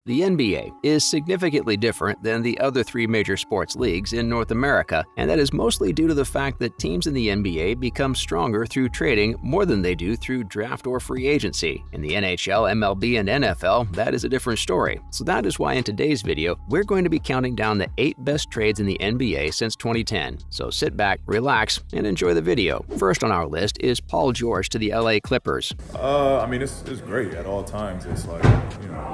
The NBA is significantly different than the other three major sports leagues in North America, and that is mostly due to the fact that teams in the NBA become stronger through trading more than they do through draft or free agency. In the NHL, MLB, and NFL, that is a different story. So that is why in today's video, we're going to be counting down the 8 best trades in the NBA since 2010. So sit back, relax, and enjoy the video. First on our list is Paul George to the LA Clippers. It's great at all times. It's like,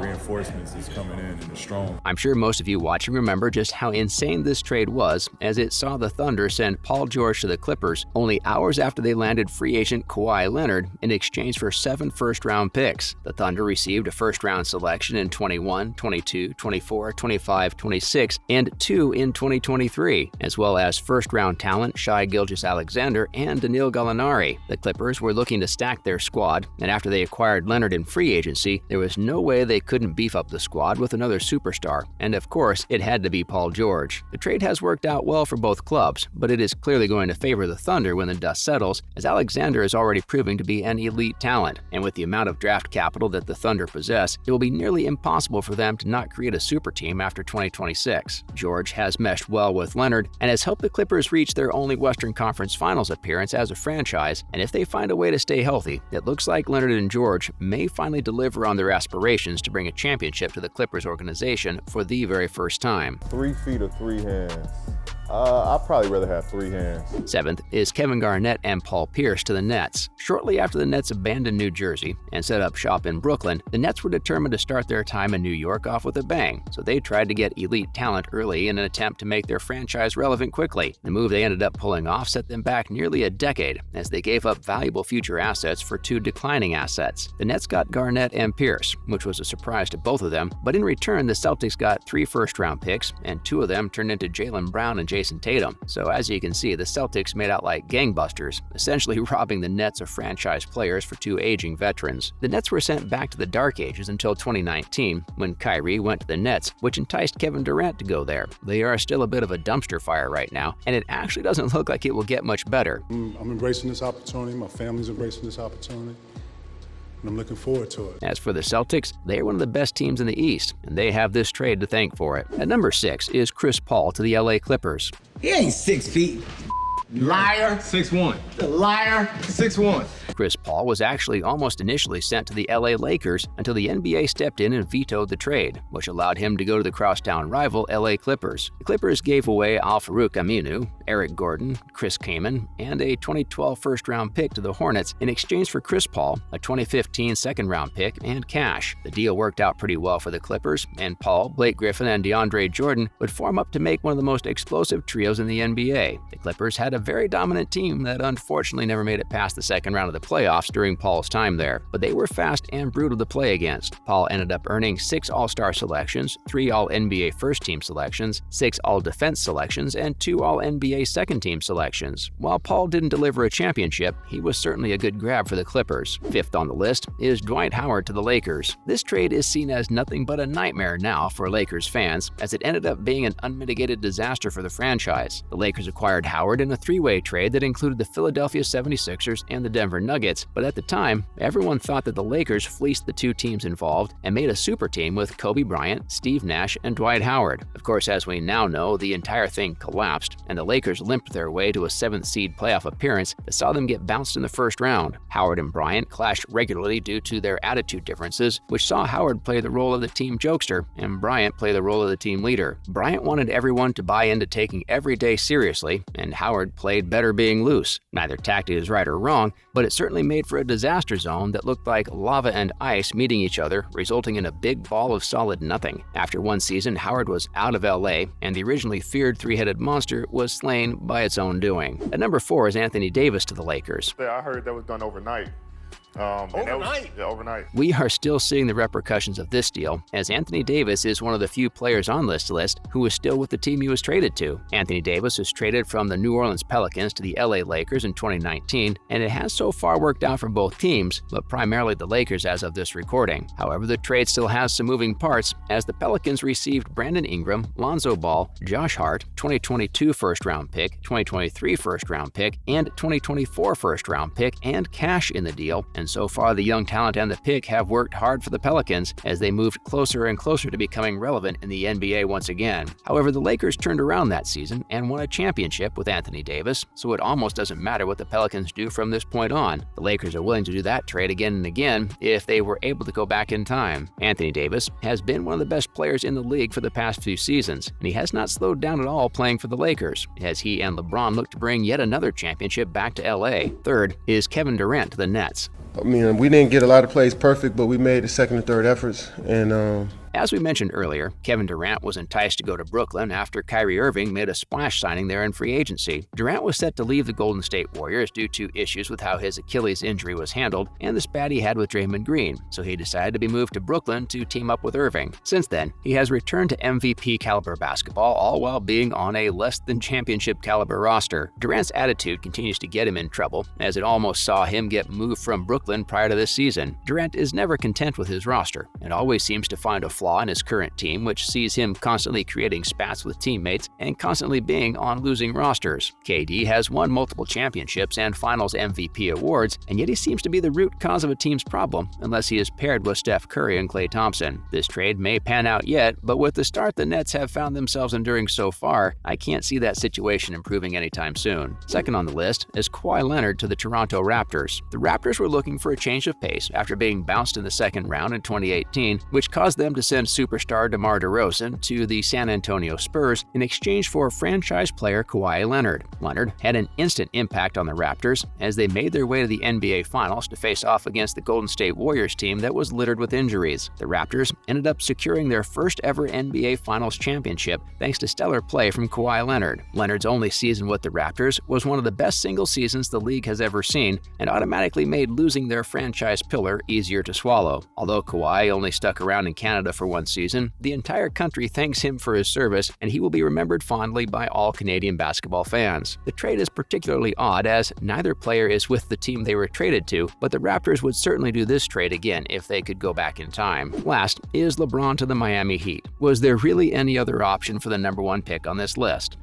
reinforcements is coming in and it's strong. I'm sure most of you watching remember just how insane this trade was, as it saw the Thunder send Paul George to the Clippers only hours after they landed free agent Kawhi Leonard in exchange for 7 first-round picks. The Thunder received a first-round selection in 21, 22, 24, 25, 26, and 2 in 2023, as well as first-round talent Shai Gilgeous-Alexander and Danilo Gallinari. The Clippers were looking to stack their squad, and after they acquired Leonard in free agency, there was no way they couldn't beef up the squad with another superstar, and of course, it had to be Paul George. The trade has worked out well for both clubs, but it is clearly going to favor the Thunder when the dust settles, as Alexander is already proving to be an elite talent, and with the amount of draft capital that the Thunder possess, it will be nearly impossible for them to not create a super team after 2026. George has meshed well with Leonard and has helped the Clippers reach their only Western Conference Finals appearance as a franchise, and if they find a way to stay healthy, it looks like Leonard and George may finally deliver on their aspirations to bring a championship to the Clippers organization for the very first time. 3 feet or 3 hands. I'd probably rather have 3 hands. 7th is Kevin Garnett and Paul Pierce to the Nets. Shortly after the Nets abandoned New Jersey and set up shop in Brooklyn, the Nets were determined to start their time in New York off with a bang, so they tried to get elite talent early in an attempt to make their franchise relevant quickly. The move they ended up pulling off set them back nearly a decade, as they gave up valuable future assets for 2 declining assets. The Nets got Garnett and Pierce, which was a surprise to both of them, but in return, the Celtics got 3 first-round picks, and 2 of them turned into Jaylen Brown and Jason Tatum. So as you can see, the Celtics made out like gangbusters, essentially robbing the Nets of franchise players for 2 aging veterans. The Nets were sent back to the dark ages until 2019, when Kyrie went to the Nets, which enticed Kevin Durant to go there. They are still a bit of a dumpster fire right now, and it actually doesn't look like it will get much better. I'm embracing this opportunity. My family's embracing this opportunity. And I'm looking forward to it. As for the Celtics, they are one of the best teams in the East, and they have this trade to thank for it. At number 6 is Chris Paul to the LA Clippers. He ain't 6 feet. Liar. 6'1". The liar. 6'1". Chris Paul was actually almost initially sent to the LA Lakers until the NBA stepped in and vetoed the trade, which allowed him to go to the crosstown rival LA Clippers. The Clippers gave away Al-Farouq Aminu, Eric Gordon, Chris Kaman, and a 2012 first-round pick to the Hornets in exchange for Chris Paul, a 2015 second-round pick, and cash. The deal worked out pretty well for the Clippers, and Paul, Blake Griffin, and DeAndre Jordan would form up to make one of the most explosive trios in the NBA. The Clippers had a very dominant team that unfortunately never made it past the second round of the playoffs during Paul's time there, but they were fast and brutal to play against. Paul ended up earning 6 All-Star selections, 3 All-NBA first-team selections, 6 All-Defense selections, and 2 All-NBA second-team selections. While Paul didn't deliver a championship, he was certainly a good grab for the Clippers. 5th on the list is Dwight Howard to the Lakers. This trade is seen as nothing but a nightmare now for Lakers fans, as it ended up being an unmitigated disaster for the franchise. The Lakers acquired Howard in a 3-way trade that included the Philadelphia 76ers and the Denver Nuggets, but at the time, everyone thought that the Lakers fleeced the 2 teams involved and made a super team with Kobe Bryant, Steve Nash, and Dwight Howard. Of course, as we now know, the entire thing collapsed, and the Lakers limped their way to a 7th seed playoff appearance that saw them get bounced in the first round. Howard and Bryant clashed regularly due to their attitude differences, which saw Howard play the role of the team jokester and Bryant play the role of the team leader. Bryant wanted everyone to buy into taking every day seriously, and Howard played better being loose. Neither tactic is right or wrong, but it certainly made for a disaster zone that looked like lava and ice meeting each other, resulting in a big ball of solid nothing. After one season, Howard was out of LA, and the originally feared 3-headed monster was slain by its own doing. At number 4 is Anthony Davis to the Lakers. I heard that was done overnight. Overnight. We are still seeing the repercussions of this deal, as Anthony Davis is one of the few players on this list who is still with the team he was traded to. Anthony Davis was traded from the New Orleans Pelicans to the LA Lakers in 2019, and it has so far worked out for both teams, but primarily the Lakers as of this recording. However, the trade still has some moving parts, as the Pelicans received Brandon Ingram, Lonzo Ball, Josh Hart, 2022 first-round pick, 2023 first-round pick, and 2024 first-round pick, and cash in the deal, and and so far the young talent and the pick have worked hard for the Pelicans as they moved closer and closer to becoming relevant in the NBA once again. However, the Lakers turned around that season and won a championship with Anthony Davis, so it almost doesn't matter what the Pelicans do from this point on. The Lakers are willing to do that trade again and again if they were able to go back in time. Anthony Davis has been one of the best players in the league for the past few seasons, and he has not slowed down at all playing for the Lakers, as he and LeBron look to bring yet another championship back to LA. Third is Kevin Durant to the Nets. I mean, we didn't get a lot of plays perfect, but we made the second and third efforts, and as we mentioned earlier, Kevin Durant was enticed to go to Brooklyn after Kyrie Irving made a splash signing there in free agency. Durant was set to leave the Golden State Warriors due to issues with how his Achilles injury was handled and the spat he had with Draymond Green, so he decided to be moved to Brooklyn to team up with Irving. Since then, he has returned to MVP caliber basketball, all while being on a less than championship caliber roster. Durant's attitude continues to get him in trouble, as it almost saw him get moved from Brooklyn prior to this season. Durant is never content with his roster and always seems to find a flaw in his current team, which sees him constantly creating spats with teammates and constantly being on losing rosters. KD has won multiple championships and finals MVP awards, and yet he seems to be the root cause of a team's problem unless he is paired with Steph Curry and Klay Thompson. This trade may pan out yet, but with the start the Nets have found themselves enduring so far, I can't see that situation improving anytime soon. Second on the list is Kawhi Leonard to the Toronto Raptors. The Raptors were looking for a change of pace after being bounced in the second round in 2018, which caused them to send superstar DeMar DeRozan to the San Antonio Spurs in exchange for franchise player Kawhi Leonard. Leonard had an instant impact on the Raptors as they made their way to the NBA Finals to face off against the Golden State Warriors team that was littered with injuries. The Raptors ended up securing their first ever NBA Finals championship thanks to stellar play from Kawhi Leonard. Leonard's only season with the Raptors was one of the best single seasons the league has ever seen and automatically made losing their franchise pillar easier to swallow. Although Kawhi only stuck around in Canada for one season, the entire country thanks him for his service, and he will be remembered fondly by all Canadian basketball fans. The trade is particularly odd as neither player is with the team they were traded to, but the Raptors would certainly do this trade again if they could go back in time. Last is LeBron to the Miami Heat. Was there really any other option for the #1 pick on this list?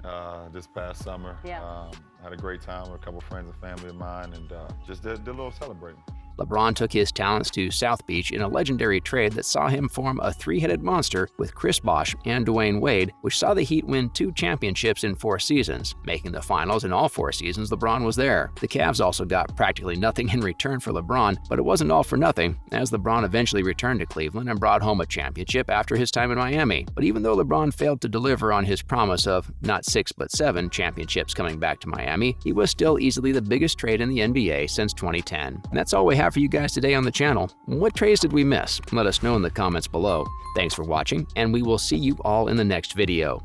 This past summer, had a great time with a couple friends and family of mine, and just did a little celebrating. LeBron took his talents to South Beach in a legendary trade that saw him form a three-headed monster with Chris Bosh and Dwayne Wade, which saw the Heat win 2 championships in 4 seasons. Making the finals in all 4 seasons, LeBron was there. The Cavs also got practically nothing in return for LeBron, but it wasn't all for nothing, as LeBron eventually returned to Cleveland and brought home a championship after his time in Miami. But even though LeBron failed to deliver on his promise of not 6 but 7 championships coming back to Miami, he was still easily the biggest trade in the NBA since 2010. And that's all we have for you guys today on the channel. What trades did we miss? Let us know in the comments below. Thanks for watching, and we will see you all in the next video.